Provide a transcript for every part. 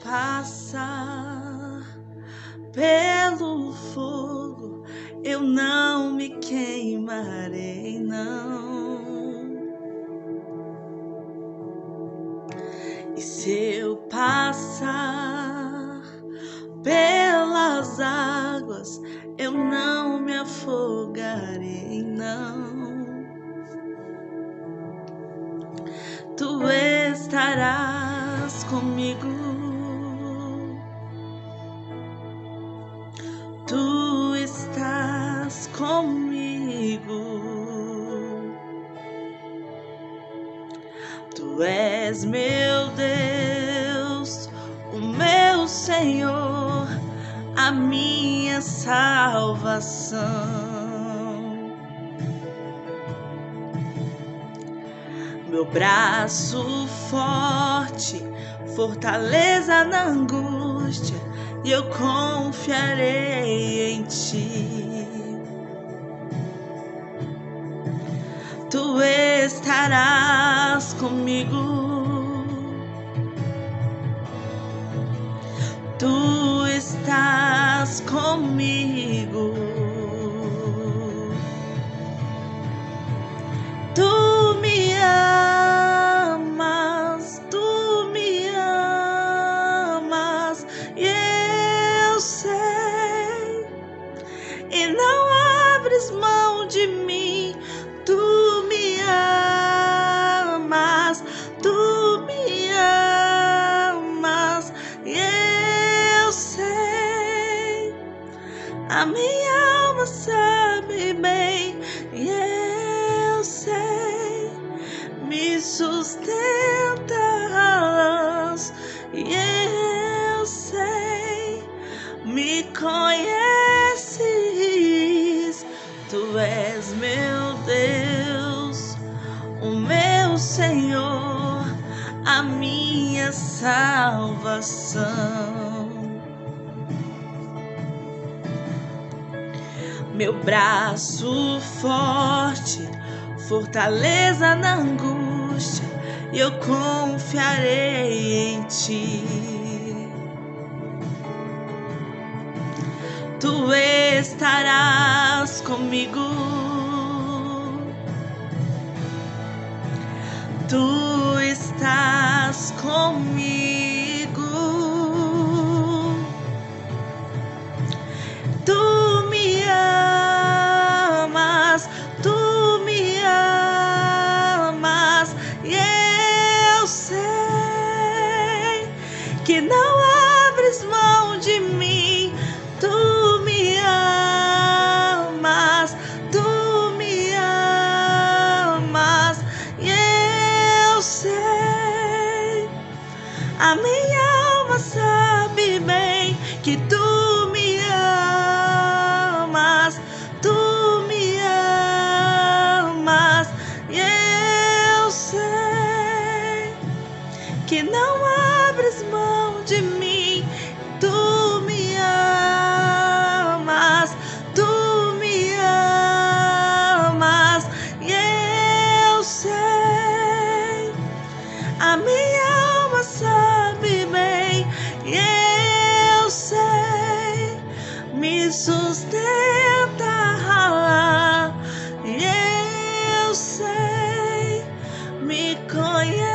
passar pelo fogo, eu não me queimarei, não. E se eu passar pelas águas, eu não me afogarei, não. Tu estarás comigo, tu estás comigo. Tu és meu Deus, o meu Senhor, a minha salvação. Meu braço forte, fortaleza na angústia, e eu confiarei em ti. Tu estarás comigo, tu estás comigo. Tu me amas, e eu sei, e não abres mão de mim. Tu me amas, e eu sei, a minha alma sabe bem, e eu sei, me sustentas, e eu sei, me conheces. Tu és meu Deus, o meu Senhor, a minha salvação. Meu braço forte, fortaleza na angústia, e eu confiarei em ti. Tu estarás comigo, tu estás comigo. Tu me amas, e eu sei que não abres mão de mim. Tu me amas, e eu sei, a minha alma sabe bem que tu me amas, e eu sei que não abres mão de mim. Tu me amas, e eu sei, a minha alma sabe bem, e eu sei, me sustenta, e eu sei, me conheces.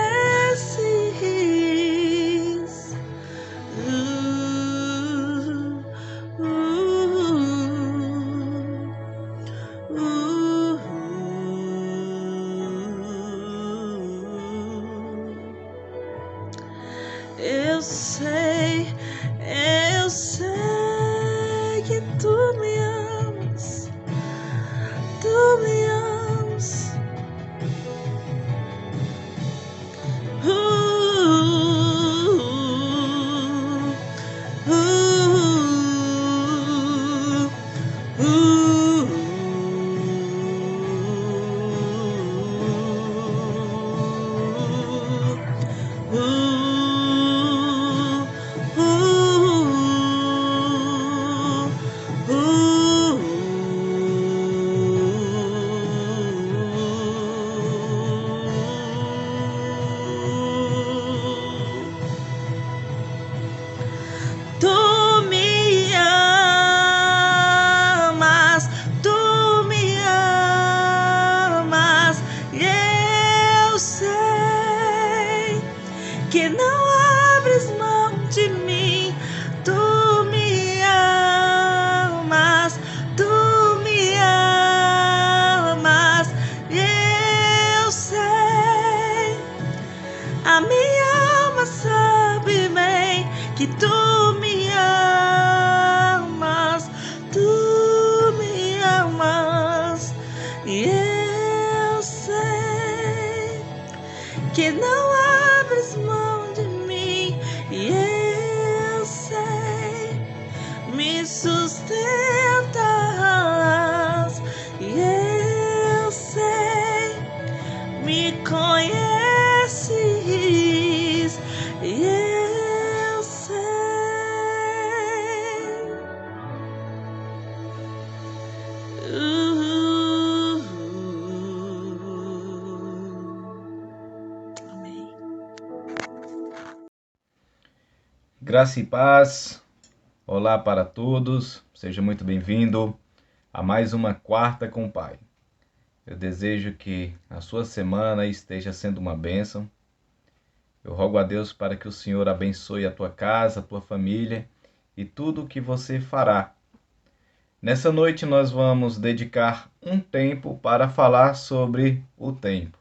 que não abres mão de mim, e eu sei, me sustentas, e eu sei, me conheces, e eu sei. Amém. Graça e paz, olá para todos, seja muito bem-vindo a mais uma Quarta com o Pai. Eu desejo que a sua semana esteja sendo uma bênção. Eu rogo a Deus para que o Senhor abençoe a tua casa, a tua família e tudo o que você fará. Nessa noite nós vamos dedicar um tempo para falar sobre o tempo.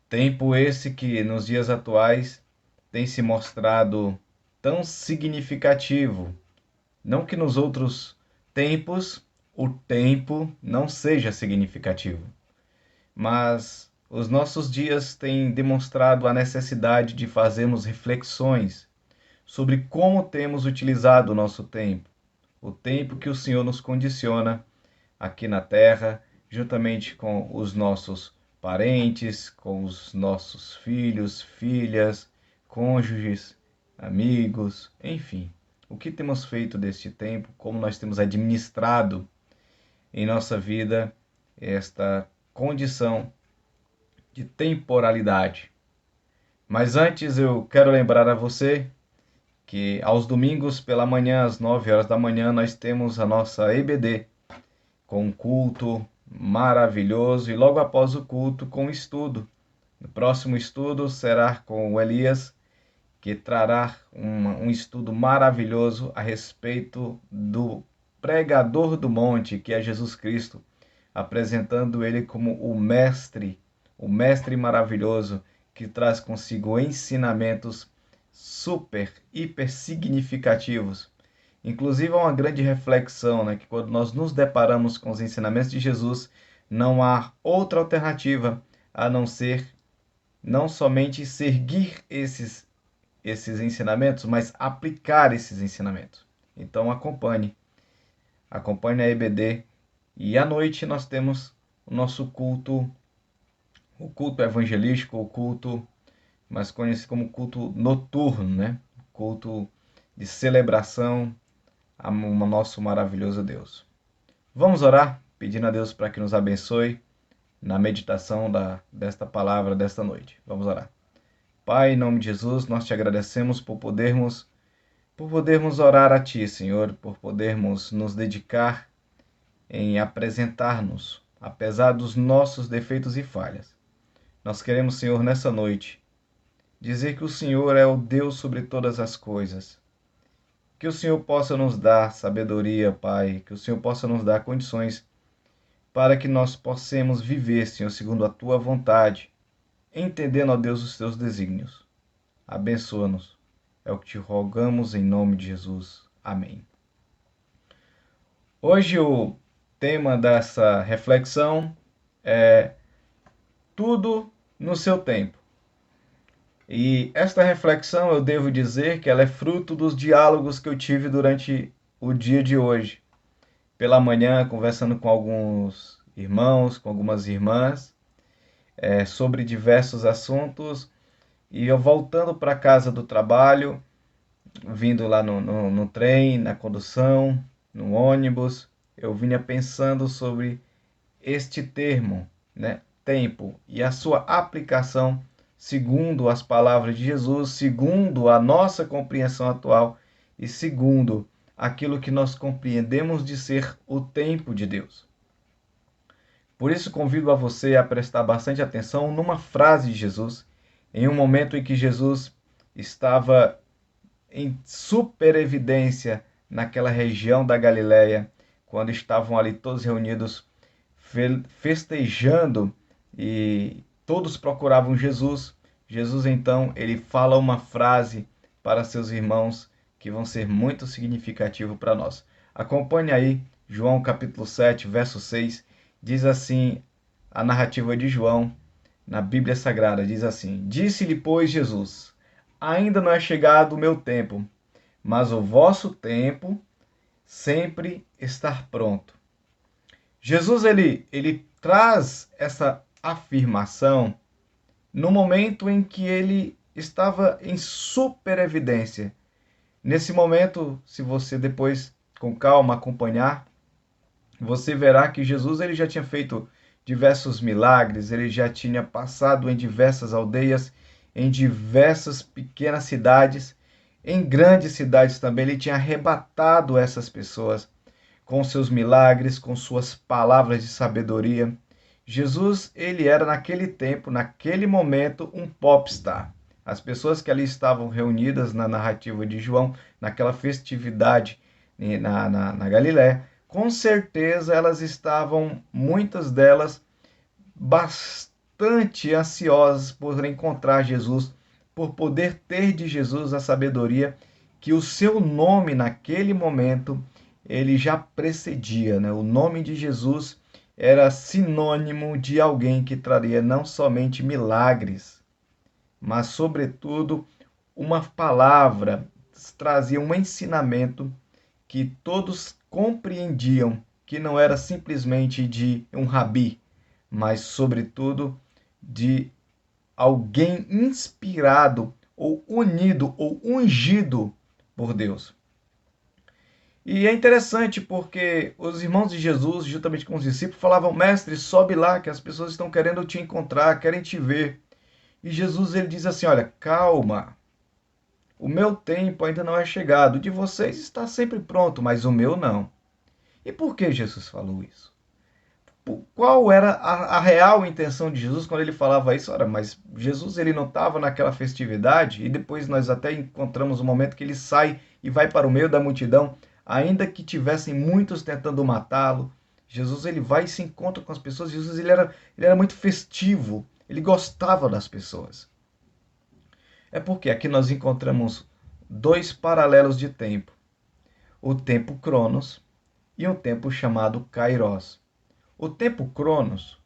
Tempo esse que nos dias atuais tem se mostrado tão significativo. Não que nos outros tempos o tempo não seja significativo, mas os nossos dias têm demonstrado a necessidade de fazermos reflexões sobre como temos utilizado o nosso tempo, o tempo que o Senhor nos condiciona aqui na Terra, juntamente com os nossos parentes, com os nossos filhos, filhas, cônjuges, amigos, enfim. O que temos feito deste tempo, como nós temos administrado em nossa vida esta condição de temporalidade. Mas antes eu quero lembrar a você que aos domingos pela manhã, às 9 horas da manhã, nós temos a nossa EBD, com um culto maravilhoso e logo após o culto com estudo. O próximo estudo será com o Elias, que trará um estudo maravilhoso a respeito do pregador do monte, que é Jesus Cristo, apresentando ele como o mestre maravilhoso, que traz consigo ensinamentos super, hiper significativos. Inclusive é uma grande reflexão, né, que quando nós nos deparamos com os ensinamentos de Jesus, não há outra alternativa a não ser não somente seguir esses ensinamentos, mas aplicar esses ensinamentos. Então acompanhe a EBD, e à noite nós temos o nosso culto, o culto evangelístico, o culto mais conhecido como culto noturno, né? Culto de celebração ao nosso maravilhoso Deus. Vamos orar, pedindo a Deus para que nos abençoe na meditação desta palavra desta noite. Vamos orar. Pai, em nome de Jesus, nós te agradecemos por podermos orar a Ti, Senhor, por podermos nos dedicar em apresentar-nos, apesar dos nossos defeitos e falhas. Nós queremos, Senhor, nessa noite, dizer que o Senhor é o Deus sobre todas as coisas. Que o Senhor possa nos dar sabedoria, Pai, que o Senhor possa nos dar condições para que nós possamos viver, Senhor, segundo a Tua vontade, entendendo, ó Deus, os Teus desígnios. Abençoa-nos. É o que te rogamos em nome de Jesus. Amém. Hoje o tema dessa reflexão é tudo no seu tempo. E esta reflexão eu devo dizer que ela é fruto dos diálogos que eu tive durante o dia de hoje. Pela manhã, conversando com alguns irmãos, com algumas irmãs, sobre diversos assuntos, e eu voltando para casa do trabalho, vindo lá no trem, na condução, no ônibus, eu vinha pensando sobre este termo, né, tempo, e a sua aplicação segundo as palavras de Jesus, segundo a nossa compreensão atual e segundo aquilo que nós compreendemos de ser o tempo de Deus. Por isso convido a você a prestar bastante atenção numa frase de Jesus, em um momento em que Jesus estava em super evidência naquela região da Galileia, quando estavam ali todos reunidos festejando e todos procuravam Jesus. Jesus então, ele fala uma frase para seus irmãos que vão ser muito significativo para nós. Acompanhe aí João capítulo 7, verso 6, diz assim a narrativa de João: na Bíblia Sagrada, diz assim: Disse-lhe, pois, Jesus: Ainda não é chegado o meu tempo, mas o vosso tempo sempre está pronto. Jesus ele traz essa afirmação no momento em que ele estava em super evidência. Nesse momento, se você depois com calma acompanhar, você verá que Jesus ele já tinha feito diversos milagres, ele já tinha passado em diversas aldeias, em diversas pequenas cidades, em grandes cidades também, ele tinha arrebatado essas pessoas com seus milagres, com suas palavras de sabedoria. Jesus, ele era naquele tempo, naquele momento, um popstar. As pessoas que ali estavam reunidas na narrativa de João, naquela festividade na Galiléia, com certeza elas estavam, muitas delas, bastante ansiosas por encontrar Jesus, por poder ter de Jesus a sabedoria que o seu nome naquele momento ele já precedia, né? O nome de Jesus era sinônimo de alguém que traria não somente milagres, mas sobretudo uma palavra, trazia um ensinamento que todos compreendiam que não era simplesmente de um rabi, mas sobretudo de alguém inspirado ou unido ou ungido por Deus. E é interessante porque os irmãos de Jesus, juntamente com os discípulos, falavam: Mestre, sobe lá que as pessoas estão querendo te encontrar, querem te ver. E Jesus ele diz assim: olha, calma, o meu tempo ainda não é chegado, o de vocês está sempre pronto, mas o meu não. E por que Jesus falou isso? Qual era a real intenção de Jesus quando ele falava isso? Ora, mas Jesus ele não estava naquela festividade, e depois nós até encontramos o momento que ele sai e vai para o meio da multidão, ainda que tivessem muitos tentando matá-lo. Jesus ele vai e se encontra com as pessoas. Jesus ele era muito festivo, ele gostava das pessoas. É porque aqui nós encontramos dois paralelos de tempo: o tempo Cronos e um tempo chamado Kairos. O tempo Cronos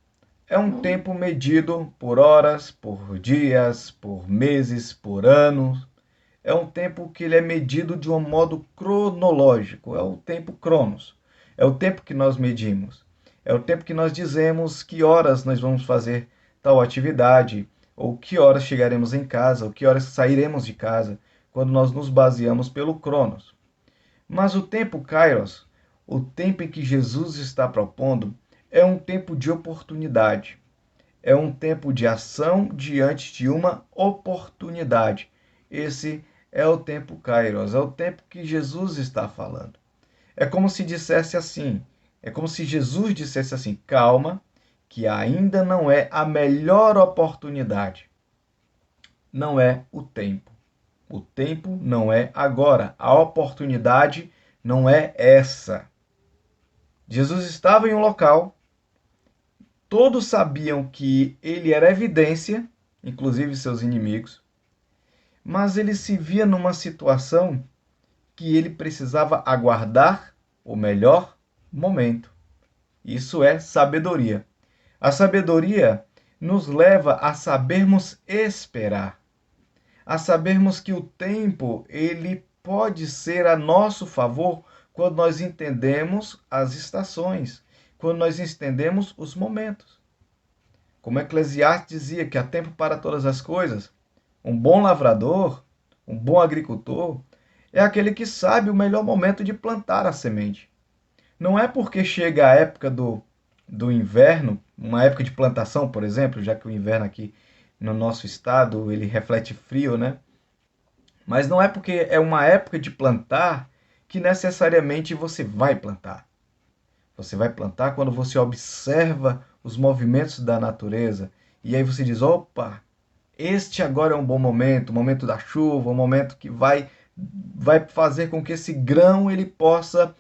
é um tempo medido por horas, por dias, por meses, por anos. É um tempo que ele é medido de um modo cronológico. É o tempo Cronos. É o tempo que nós medimos. É o tempo que nós dizemos que horas nós vamos fazer tal atividade, ou que horas chegaremos em casa, ou que horas sairemos de casa, quando nós nos baseamos pelo Cronos. Mas o tempo Kairos, o tempo em que Jesus está propondo, é um tempo de oportunidade. É um tempo de ação diante de uma oportunidade. Esse é o tempo Kairos, é o tempo que Jesus está falando. É como se dissesse assim, é como se Jesus dissesse assim: calma, que ainda não é a melhor oportunidade. Não é o tempo. O tempo não é agora. A oportunidade não é essa. Jesus estava em um local, todos sabiam que ele era evidência, inclusive seus inimigos, mas ele se via numa situação que ele precisava aguardar o melhor momento. Isso é sabedoria. A sabedoria nos leva a sabermos esperar, a sabermos que o tempo ele pode ser a nosso favor quando nós entendemos as estações, quando nós entendemos os momentos. Como Eclesiastes dizia que há tempo para todas as coisas, um bom lavrador, um bom agricultor, é aquele que sabe o melhor momento de plantar a semente. Não é porque chega a época do inverno, uma época de plantação, por exemplo, já que o inverno aqui no nosso estado ele reflete frio, né? Mas não é porque é uma época de plantar que necessariamente você vai plantar. Você vai plantar quando você observa os movimentos da natureza e aí você diz: opa, este agora é um bom momento, o momento da chuva, o momento que vai fazer com que esse grão ele possa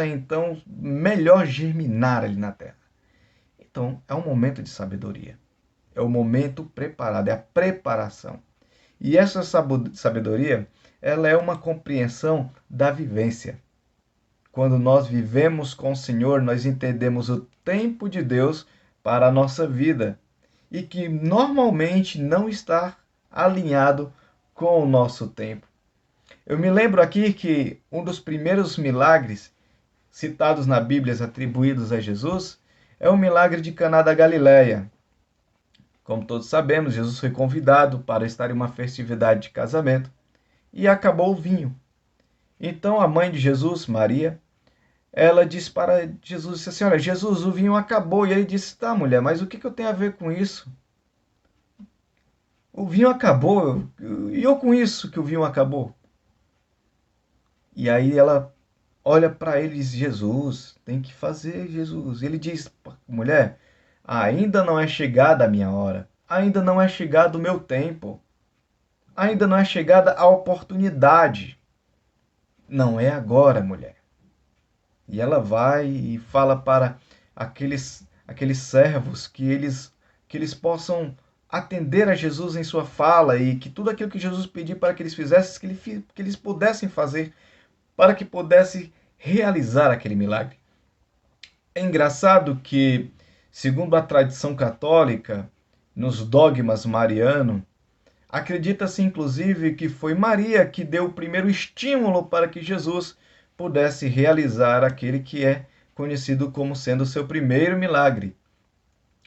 então melhor germinar ali na terra. Então, é um momento de sabedoria. É o momento preparado, é a preparação. E essa sabedoria, ela é uma compreensão da vivência. Quando nós vivemos com o Senhor, nós entendemos o tempo de Deus para a nossa vida. e que normalmente não está alinhado com o nosso tempo. Eu me lembro aqui que um dos primeiros milagres citados na Bíblia atribuídos a Jesus é o milagre de Caná da Galileia. Como todos sabemos, Jesus foi convidado para estar em uma festividade de casamento e acabou o vinho. Então a mãe de Jesus, Maria, ela disse para Jesus, disse assim, olha, Jesus, o vinho acabou. E ele disse, tá, mulher, mas o que eu tenho a ver com isso? O vinho acabou, e eu com isso que o vinho acabou? E aí ela olha para ele e diz, Jesus, tem que fazer, Jesus. Ele diz, mulher, ainda não é chegada a minha hora, ainda não é chegado o meu tempo, ainda não é chegada a oportunidade. Não é agora, mulher. E ela vai e fala para aqueles servos que eles possam atender a Jesus em sua fala e que tudo aquilo que Jesus pediu para que eles fizessem, que eles pudessem fazer para que pudesse realizar aquele milagre. É engraçado que, segundo a tradição católica, nos dogmas marianos, acredita-se inclusive que foi Maria que deu o primeiro estímulo para que Jesus pudesse realizar aquele que é conhecido como sendo o seu primeiro milagre.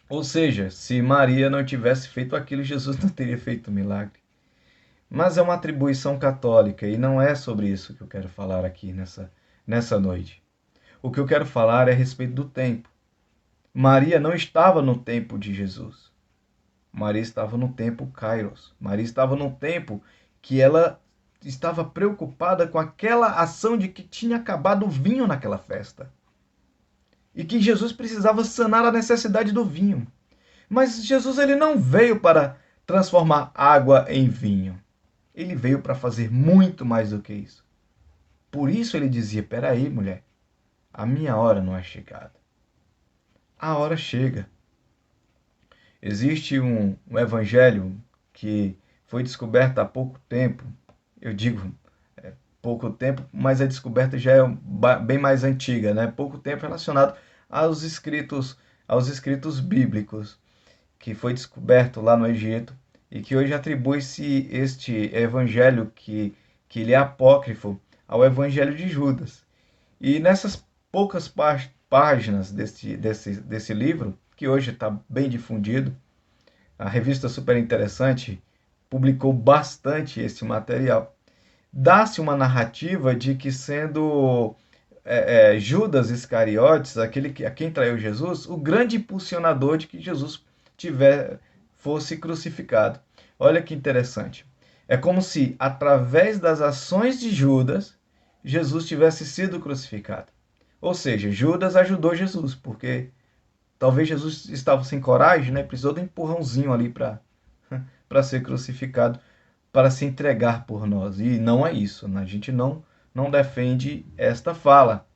Ou seja, se Maria não tivesse feito aquilo, Jesus não teria feito o milagre. Mas é uma atribuição católica e não é sobre isso que eu quero falar aqui nessa noite. O que eu quero falar é a respeito do tempo. Maria não estava no tempo de Jesus. Maria estava no tempo Kairos. Maria estava no tempo que ela estava preocupada com aquela ação de que tinha acabado o vinho naquela festa. E que Jesus precisava sanar a necessidade do vinho. Mas Jesus ele não veio para transformar água em vinho. Ele veio para fazer muito mais do que isso. Por isso ele dizia, peraí, mulher, a minha hora não é chegada. A hora chega. Existe um evangelho que foi descoberto há pouco tempo. Eu digo pouco tempo, mas a descoberta já é bem mais antiga, né? Pouco tempo relacionado aos escritos bíblicos, que foi descoberto lá no Egito e que hoje atribui-se este evangelho que ele é apócrifo ao evangelho de Judas. E nessas poucas páginas desse livro, que hoje está bem difundido, a revista Super Interessante publicou bastante esse material. Dá-se uma narrativa de que sendo Judas Iscariotes, a quem traiu Jesus, o grande impulsionador de que Jesus fosse crucificado. Olha que interessante. É como se, através das ações de Judas, Jesus tivesse sido crucificado. Ou seja, Judas ajudou Jesus, porque talvez Jesus estava sem coragem, né? Precisou de um empurrãozinho ali para ser crucificado, para se entregar por nós. E não é isso, né? A gente não defende esta fala.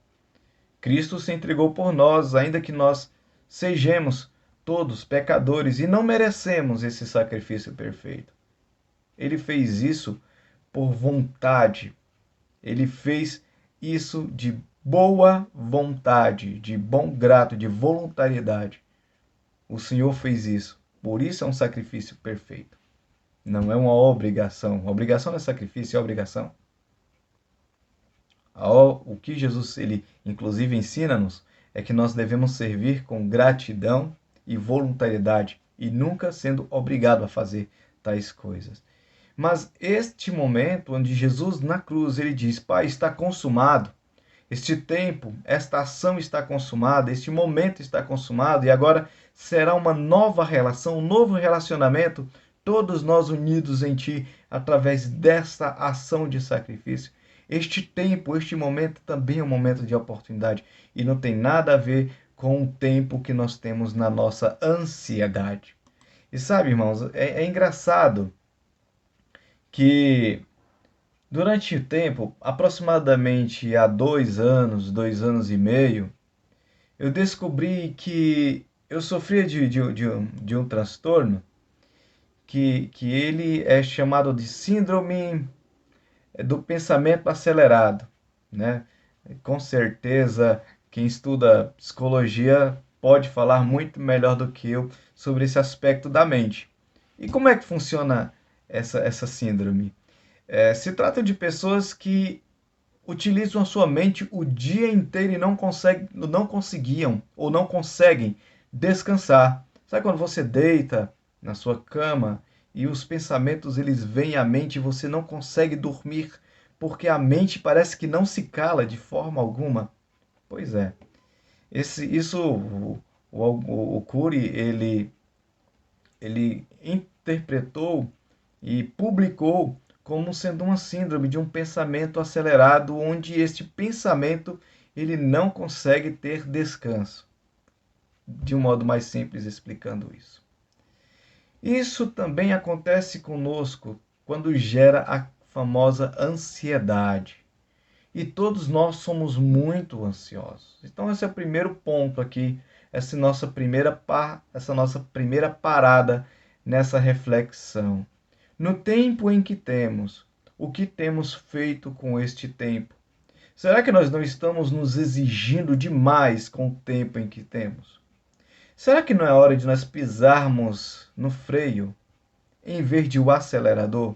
Cristo se entregou por nós, ainda que nós sejamos todos pecadores e não merecemos esse sacrifício perfeito. Ele fez isso por vontade. Ele fez isso de boa vontade, de bom grado, de voluntariedade. O Senhor fez isso. Por isso é um sacrifício perfeito. Não é uma obrigação. A obrigação não é sacrifício, é obrigação. O que Jesus, ele inclusive ensina-nos, é que nós devemos servir com gratidão e voluntariedade e nunca sendo obrigado a fazer tais coisas. Mas este momento onde Jesus na cruz, ele diz, Pai, está consumado. Este tempo, esta ação está consumada, este momento está consumado e agora será uma nova relação, um novo relacionamento, todos nós unidos em Ti através desta ação de sacrifício. Este tempo, este momento também é um momento de oportunidade e não tem nada a ver com o tempo que nós temos na nossa ansiedade. E sabe, irmãos, é engraçado que durante o tempo, aproximadamente há 2 anos e meio, eu descobri que eu sofria de um transtorno que ele é chamado de síndrome do pensamento acelerado, né? Com certeza, quem estuda psicologia pode falar muito melhor do que eu sobre esse aspecto da mente. E como é que funciona essa síndrome? Se trata de pessoas que utilizam a sua mente o dia inteiro e não conseguiam ou não conseguem descansar. Sabe quando você deita na sua cama e os pensamentos eles vêm à mente e você não consegue dormir porque a mente parece que não se cala de forma alguma? Pois é. Isso o Cury ele interpretou e publicou como sendo uma síndrome de um pensamento acelerado, onde este pensamento ele não consegue ter descanso. De um modo mais simples explicando isso. Isso também acontece conosco quando gera a famosa ansiedade. E todos nós somos muito ansiosos. Então esse é o primeiro ponto aqui, essa nossa primeira parada nessa reflexão. No tempo em que temos, o que temos feito com este tempo? Será que nós não estamos nos exigindo demais com o tempo em que temos? Será que não é hora de nós pisarmos no freio em vez de o acelerador?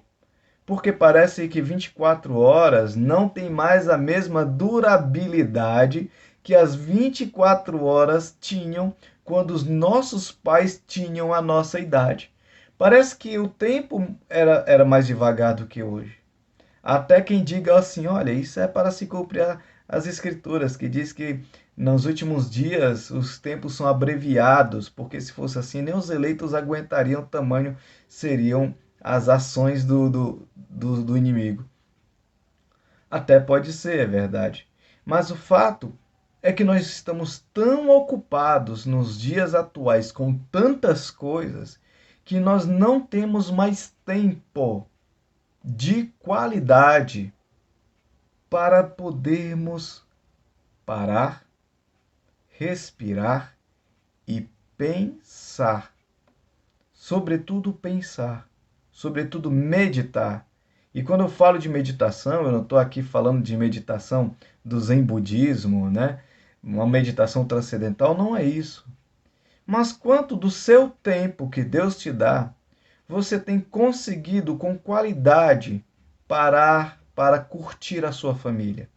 Porque parece que 24 horas não tem mais a mesma durabilidade que as 24 horas tinham quando os nossos pais tinham a nossa idade. Parece que o tempo era mais devagar do que hoje. Até quem diga assim, olha, isso é para se cumprir as escrituras, que diz que nos últimos dias os tempos são abreviados, porque se fosse assim, nem os eleitos aguentariam o tamanho seriam as ações do inimigo. Até pode ser, é verdade. Mas o fato é que nós estamos tão ocupados nos dias atuais com tantas coisas que nós não temos mais tempo de qualidade para podermos parar, respirar e pensar. Sobretudo pensar, sobretudo meditar. E quando eu falo de meditação, eu não estou aqui falando de meditação do Zen budismo, né? Uma meditação transcendental, não é isso. Mas quanto do seu tempo que Deus te dá, você tem conseguido com qualidade parar para curtir a sua família,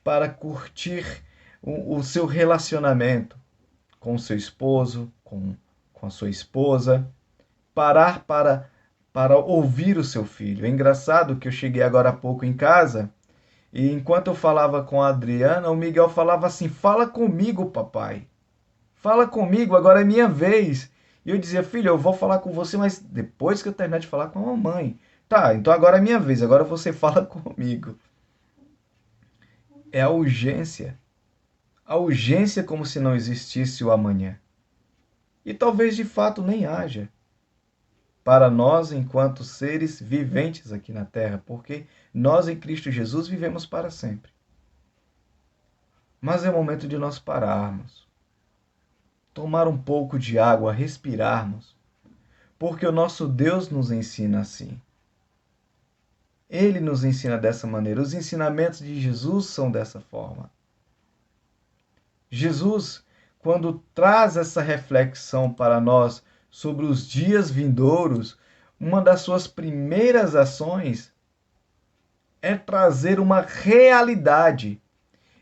para curtir o seu relacionamento com o seu esposo, com a sua esposa, parar para ouvir o seu filho. É engraçado que eu cheguei agora há pouco em casa e enquanto eu falava com a Adriana, o Miguel falava assim: fala comigo, papai. Fala comigo, agora é minha vez. E eu dizia: filho, eu vou falar com você, mas depois que eu terminar de falar com a mamãe. Tá, então agora é minha vez, agora você fala comigo. É a urgência. A urgência como se não existisse o amanhã. E talvez de fato nem haja. Para nós, enquanto seres viventes aqui na Terra, porque nós em Cristo Jesus vivemos para sempre. Mas é o momento de nós pararmos, tomar um pouco de água, respirarmos, porque o nosso Deus nos ensina assim. Ele nos ensina dessa maneira. Os ensinamentos de Jesus são dessa forma. Jesus, quando traz essa reflexão para nós sobre os dias vindouros, uma das suas primeiras ações é trazer uma realidade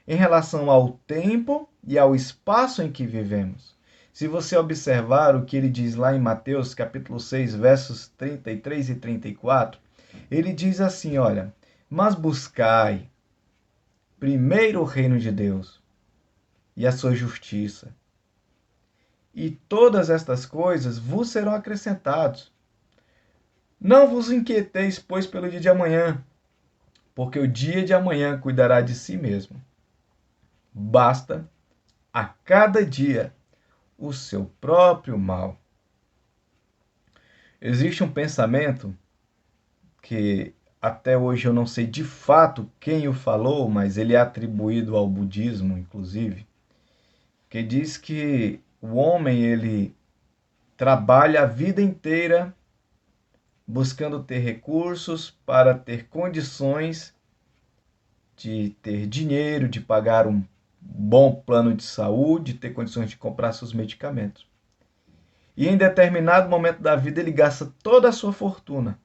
em relação ao tempo e ao espaço em que vivemos. Se você observar o que ele diz lá em Mateus, capítulo 6, versos 33 e 34, ele diz assim, olha, mas buscai primeiro o reino de Deus e a sua justiça, e todas estas coisas vos serão acrescentadas. Não vos inquieteis, pois, pelo dia de amanhã, porque o dia de amanhã cuidará de si mesmo. Basta a cada dia o seu próprio mal. Existe um pensamento que até hoje eu não sei de fato quem o falou, mas ele é atribuído ao budismo, inclusive, que diz que o homem ele trabalha a vida inteira buscando ter recursos para ter condições de ter dinheiro, de pagar bom plano de saúde, ter condições de comprar seus medicamentos. E em determinado momento da vida ele gasta toda a sua fortuna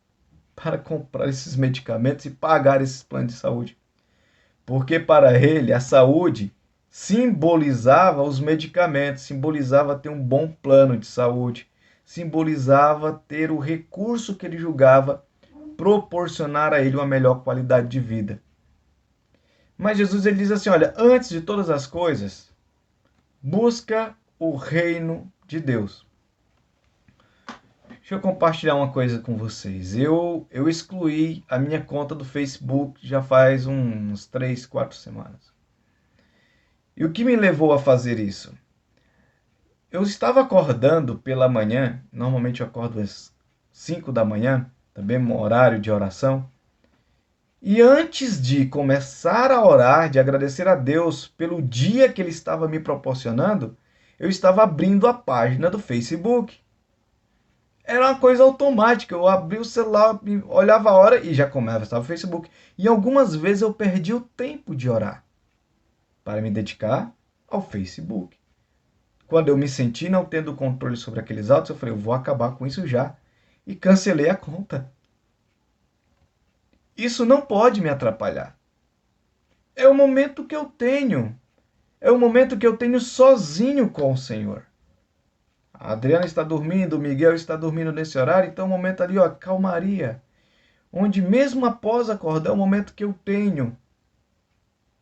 para comprar esses medicamentos e pagar esses planos de saúde. Porque para ele a saúde simbolizava os medicamentos, simbolizava ter um bom plano de saúde, simbolizava ter o recurso que ele julgava proporcionar a ele uma melhor qualidade de vida. Mas Jesus ele diz assim, olha, antes de todas as coisas, busca o reino de Deus. Deixa eu compartilhar uma coisa com vocês. Eu excluí a minha conta do Facebook já faz uns 3, 4 semanas. E o que me levou a fazer isso? Eu estava acordando pela manhã, normalmente eu acordo às 5 da manhã, também um horário de oração. E antes de começar a orar, de agradecer a Deus pelo dia que Ele estava me proporcionando, eu estava abrindo a página do Facebook. Era uma coisa automática, eu abri o celular, olhava a hora e já começava o Facebook. E algumas vezes eu perdi o tempo de orar para me dedicar ao Facebook. Quando eu me senti não tendo controle sobre aqueles autos, eu falei, eu vou acabar com isso já. E cancelei a conta. Isso não pode me atrapalhar. É o momento que eu tenho. É o momento que eu tenho sozinho com o Senhor. A Adriana está dormindo, o Miguel está dormindo nesse horário, então é um momento ali, ó, calmaria. Onde mesmo após acordar, é o momento que eu tenho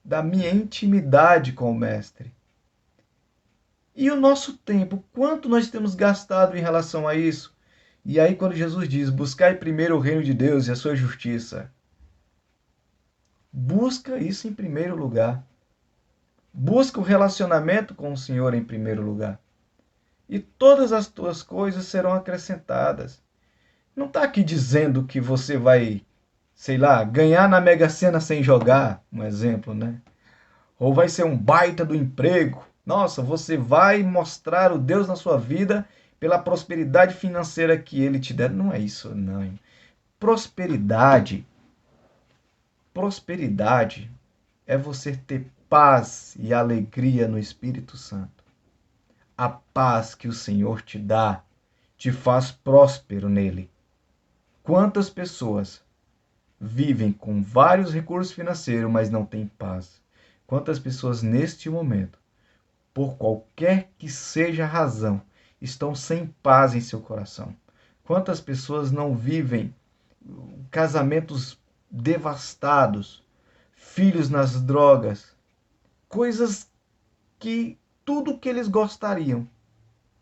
da minha intimidade com o Mestre. E o nosso tempo, quanto nós temos gastado em relação a isso? E aí quando Jesus diz, buscai primeiro o reino de Deus e a sua justiça. Busca isso em primeiro lugar. Busca o relacionamento com o Senhor em primeiro lugar. E todas as tuas coisas serão acrescentadas. Não está aqui dizendo que você vai, sei lá, ganhar na Mega Sena sem jogar, um exemplo, né? Ou vai ser um baita do emprego. Nossa, você vai mostrar o Deus na sua vida pela prosperidade financeira que Ele te der. Não é isso, não. Prosperidade é você ter paz e alegria no Espírito Santo. A paz que o Senhor te dá te faz próspero nele. Quantas pessoas vivem com vários recursos financeiros, mas não têm paz? Quantas pessoas neste momento, por qualquer que seja a razão, estão sem paz em seu coração? Quantas pessoas não vivem casamentos devastados, filhos nas drogas, coisas que tudo que eles gostariam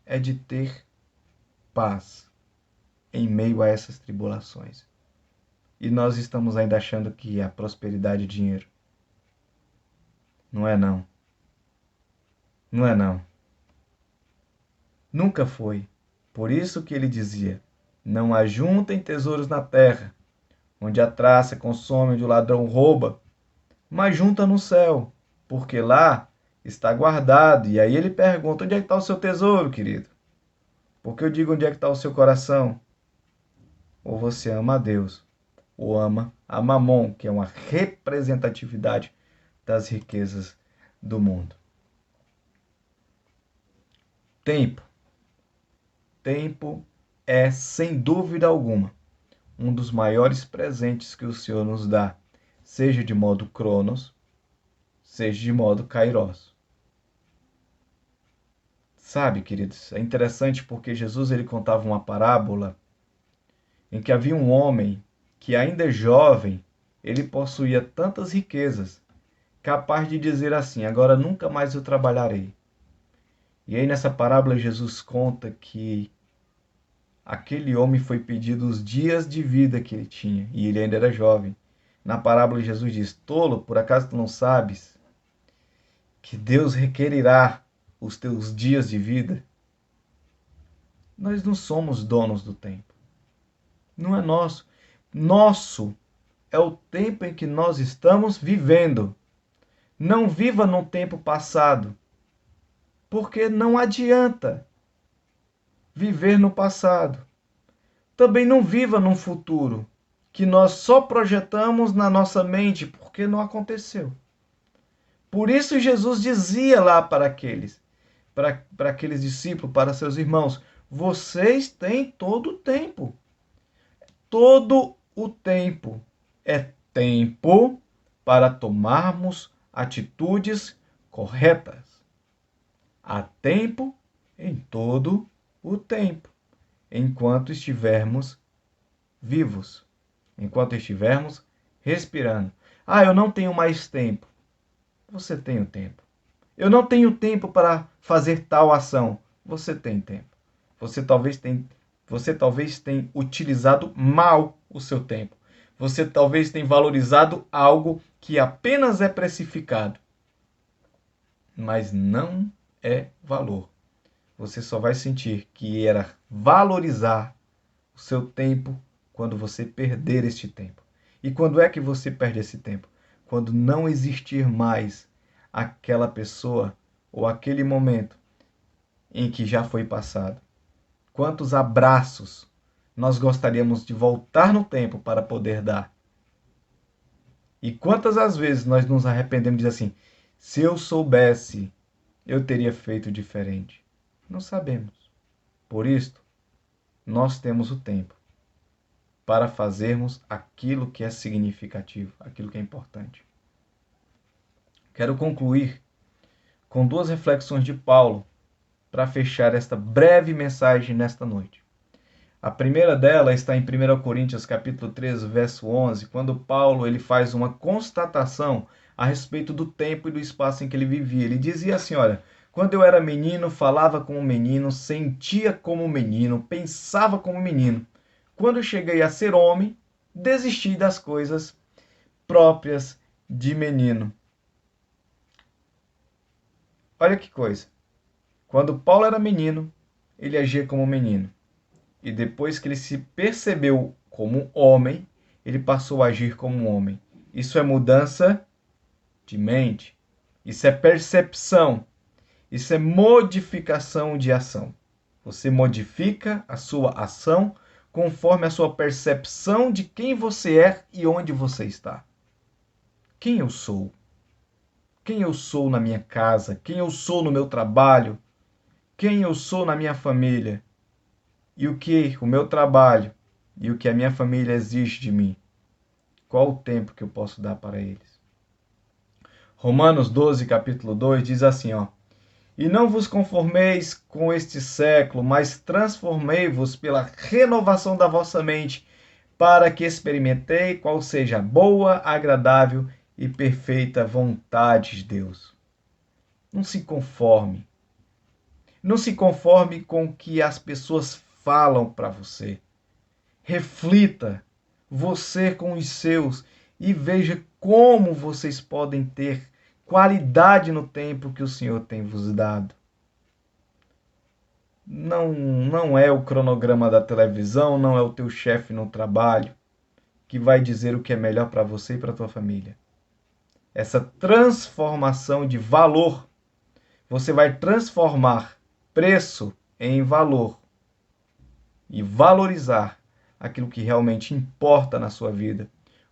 é de ter paz em meio a essas tribulações. E nós estamos ainda achando que a prosperidade é dinheiro. Não é não. Não é não. Nunca foi. Por isso que ele dizia, não ajuntem tesouros na terra, onde a traça consome, onde o ladrão rouba, mas junta no céu, porque lá está guardado. E aí ele pergunta, onde é que está o seu tesouro, querido? Porque eu digo, onde é que está o seu coração? Ou você ama a Deus, ou ama a Mamon, que é uma representatividade das riquezas do mundo. Tempo. Tempo é, sem dúvida alguma, um dos maiores presentes que o Senhor nos dá, seja de modo cronos, seja de modo kairos. Sabe, queridos, é interessante porque Jesus ele contava uma parábola em que havia um homem que, ainda jovem, ele possuía tantas riquezas, capaz de dizer assim, agora nunca mais eu trabalharei. E aí nessa parábola Jesus conta que aquele homem foi pedido os dias de vida que ele tinha, e ele ainda era jovem. Na parábola Jesus diz, tolo, por acaso tu não sabes que Deus requerirá os teus dias de vida? Nós não somos donos do tempo. Não é nosso. Nosso é o tempo em que nós estamos vivendo. Não viva no tempo passado, porque não adianta viver no passado. Também não viva num futuro que nós só projetamos na nossa mente porque não aconteceu. Por isso Jesus dizia lá para aqueles discípulos, para seus irmãos: vocês têm todo o tempo. Todo o tempo é tempo para tomarmos atitudes corretas. Há tempo em todo o tempo, enquanto estivermos vivos, enquanto estivermos respirando. Ah, eu não tenho mais tempo. Você tem o tempo. Eu não tenho tempo para fazer tal ação. Você tem tempo. Você talvez tenha utilizado mal o seu tempo. Você talvez tenha valorizado algo que apenas é precificado, mas não é valor. Você só vai sentir que era valorizar o seu tempo quando você perder este tempo. E quando é que você perde esse tempo? Quando não existir mais aquela pessoa ou aquele momento em que já foi passado. Quantos abraços nós gostaríamos de voltar no tempo para poder dar? E quantas as vezes nós nos arrependemos de dizer assim: se eu soubesse, eu teria feito diferente. Não sabemos. Por isto, nós temos o tempo para fazermos aquilo que é significativo, aquilo que é importante. Quero concluir com duas reflexões de Paulo para fechar esta breve mensagem nesta noite. A primeira dela está em 1 Coríntios capítulo 13, verso 11, quando Paulo ele faz uma constatação a respeito do tempo e do espaço em que ele vivia. Ele dizia assim, olha, quando eu era menino, falava como menino, sentia como menino, pensava como menino. Quando eu cheguei a ser homem, desisti das coisas próprias de menino. Olha que coisa. Quando Paulo era menino, ele agia como menino. E depois que ele se percebeu como homem, ele passou a agir como homem. Isso é mudança de mente. Isso é percepção. Isso é modificação de ação. Você modifica a sua ação conforme a sua percepção de quem você é e onde você está. Quem eu sou? Quem eu sou na minha casa? Quem eu sou no meu trabalho? Quem eu sou na minha família? E o que o meu trabalho e o que a minha família exige de mim? Qual o tempo que eu posso dar para eles? Romanos 12, capítulo 2 diz assim, ó: E não vos conformeis com este século, mas transformei-vos pela renovação da vossa mente, para que experimentei qual seja a boa, agradável e perfeita vontade de Deus. Não se conforme. Não se conforme com o que as pessoas falam para você. Reflita você com os seus e veja como vocês podem ter qualidade no tempo que o Senhor tem vos dado. Não é o cronograma da televisão, não é o teu chefe no trabalho que vai dizer o que é melhor para você e para a tua família. Essa transformação de valor, você vai transformar preço em valor e valorizar aquilo que realmente importa na sua vida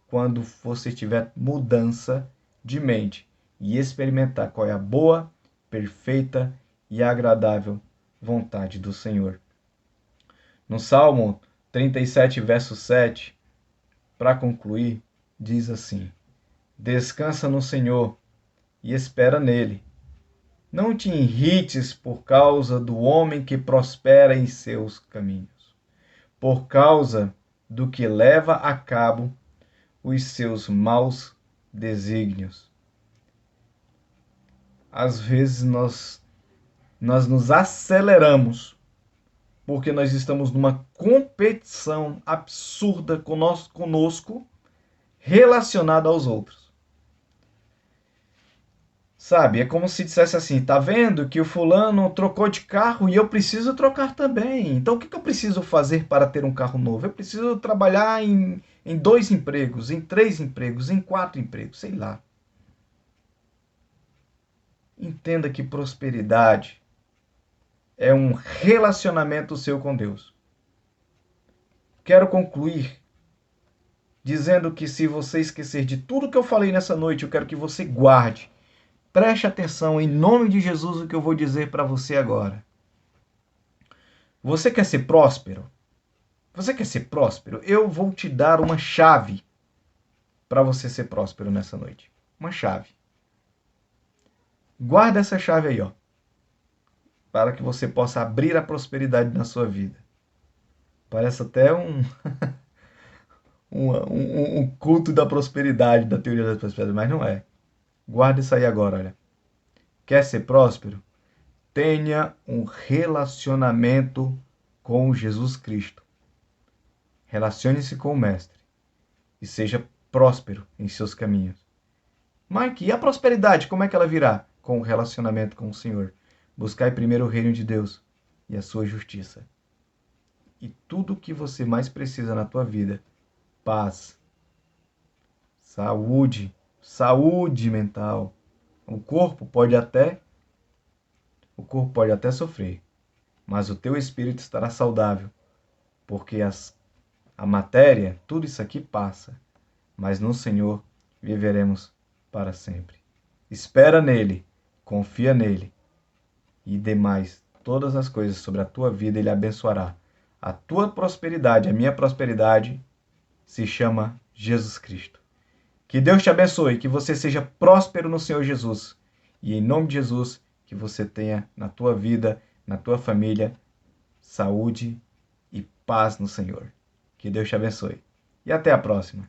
quando você tiver mudança de mente e experimentar qual é a boa, perfeita e agradável vontade do Senhor. No Salmo 37, verso 7, para concluir, diz assim: Descansa no Senhor e espera nele. Não te irrites por causa do homem que prospera em seus caminhos, por causa do que leva a cabo os seus maus desígnios. Às vezes nós nos aceleramos porque nós estamos numa competição absurda conosco relacionada aos outros. Sabe, é como se dissesse assim, tá vendo que o fulano trocou de carro e eu preciso trocar também. Então o que eu preciso fazer para ter um carro novo? Eu preciso trabalhar em 2 empregos, em 3 empregos, em 4 empregos, sei lá. Entenda que prosperidade é um relacionamento seu com Deus. Quero concluir dizendo que se você esquecer de tudo que eu falei nessa noite, eu quero que você guarde. Preste atenção, em nome de Jesus, o que eu vou dizer para você agora. Você quer ser próspero? Você quer ser próspero? Eu vou te dar uma chave para você ser próspero nessa noite. Uma chave. Guarda essa chave aí, ó, para que você possa abrir a prosperidade na sua vida. Parece até um culto da prosperidade, da teoria da prosperidade, mas não é. Guarda isso aí agora, olha. Quer ser próspero? Tenha um relacionamento com Jesus Cristo. Relacione-se com o Mestre e seja próspero em seus caminhos. Mike, e a prosperidade, como é que ela virá? Com o relacionamento com o Senhor. Buscai primeiro o reino de Deus e a sua justiça. E tudo o que você mais precisa na tua vida, paz, saúde mental. O corpo pode até sofrer, mas o teu espírito estará saudável, porque a matéria, tudo isso aqui passa, mas no Senhor viveremos para sempre. Espera nele, confia nele, e demais, todas as coisas sobre a tua vida ele abençoará. A tua prosperidade, a minha prosperidade, se chama Jesus Cristo. Que Deus te abençoe, que você seja próspero no Senhor Jesus. E em nome de Jesus, que você tenha na tua vida, na tua família, saúde e paz no Senhor. Que Deus te abençoe. E até a próxima.